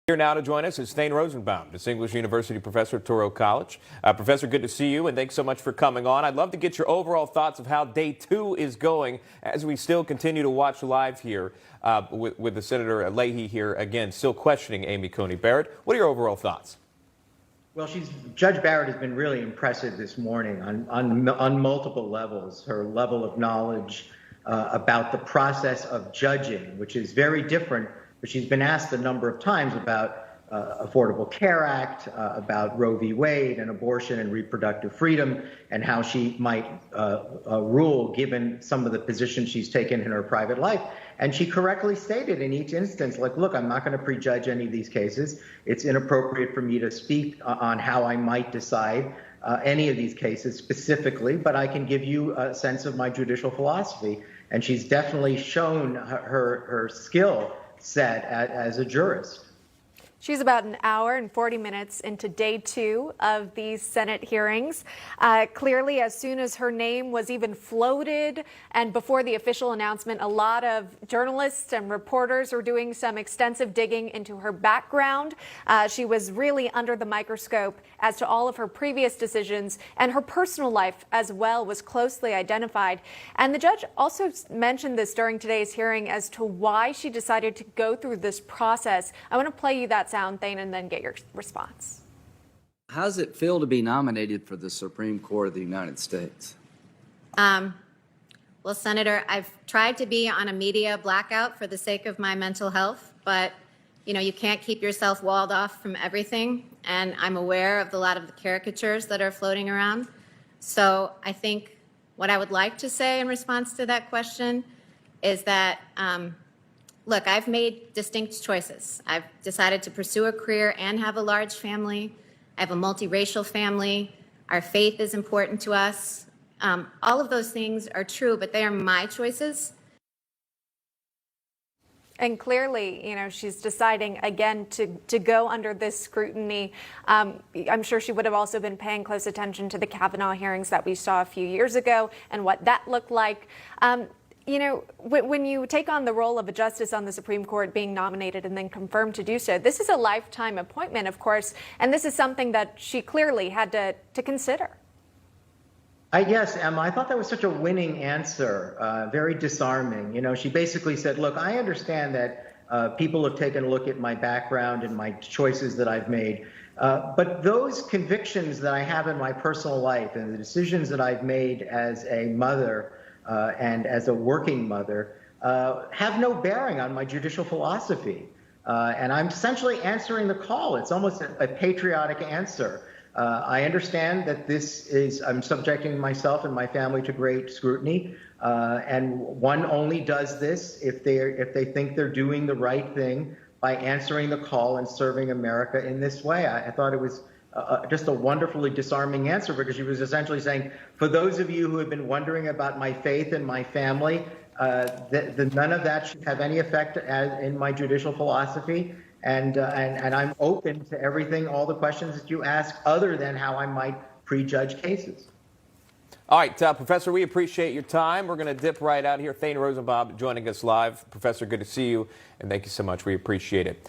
Here now to join us is Thane Rosenbaum, Distinguished University Professor at Touro College. Professor, good to see you, and thanks so much for coming on. I'd love to get your overall thoughts of how day 2 is going as we still continue to watch live here with the Senator Leahy here again, still questioning Amy Coney Barrett. What are your overall thoughts? Well, Judge Barrett has been really impressive this morning on multiple levels. Her level of knowledge about the process of judging, which is very different. But she's been asked a number of times about Affordable Care Act, about Roe v. Wade and abortion and reproductive freedom, and how she might rule given some of the positions she's taken in her private life. And she correctly stated in each instance, like, look, I'm not going to prejudge any of these cases. It's inappropriate for me to speak on how I might decide any of these cases specifically, but I can give you a sense of my judicial philosophy. And she's definitely shown her skill set as a jurist. She's about an hour and 40 minutes into day 2 of these Senate hearings. Clearly, as soon as her name was even floated and before the official announcement, a lot of journalists and reporters were doing some extensive digging into her background. She was really under the microscope as to all of her previous decisions, and her personal life as well was closely identified. And the judge also mentioned this during today's hearing as to why she decided to go through this process. I want to play you that sound, Thane, and then get your response. How does it feel to be nominated for the Supreme Court of the United States? Well, Senator, I've tried to be on a media blackout for the sake of my mental health, but you can't keep yourself walled off from everything, and I'm aware of a lot of the caricatures that are floating around. So I think what I would like to say in response to that question is that look, I've made distinct choices. I've decided to pursue a career and have a large family. I have a multiracial family. Our faith is important to us. All of those things are true, but they are my choices. And clearly, she's deciding again to go under this scrutiny. I'm sure she would have also been paying close attention to the Kavanaugh hearings that we saw a few years ago and what that looked like. When you take on the role of a justice on the Supreme Court, being nominated and then confirmed to do so, this is a lifetime appointment, of course, and this is something that she clearly had to consider. Yes, Emma, I thought that was such a winning answer, very disarming. She basically said, look, I understand that people have taken a look at my background and my choices that I've made, but those convictions that I have in my personal life and the decisions that I've made as a mother and as a working mother have no bearing on my judicial philosophy. And I'm essentially answering the call. It's almost a patriotic answer. I understand that I'm subjecting myself and my family to great scrutiny, and one only does this if they think they're doing the right thing by answering the call and serving America in this way. I thought it was just a wonderfully disarming answer, because she was essentially saying, for those of you who have been wondering about my faith and my family, none of that should have any effect in my judicial philosophy. And I'm open to everything, all the questions that you ask, other than how I might prejudge cases. All right, Professor, we appreciate your time. We're going to dip right out here. Thane Rosenbaum joining us live. Professor, good to see you, and thank you so much. We appreciate it.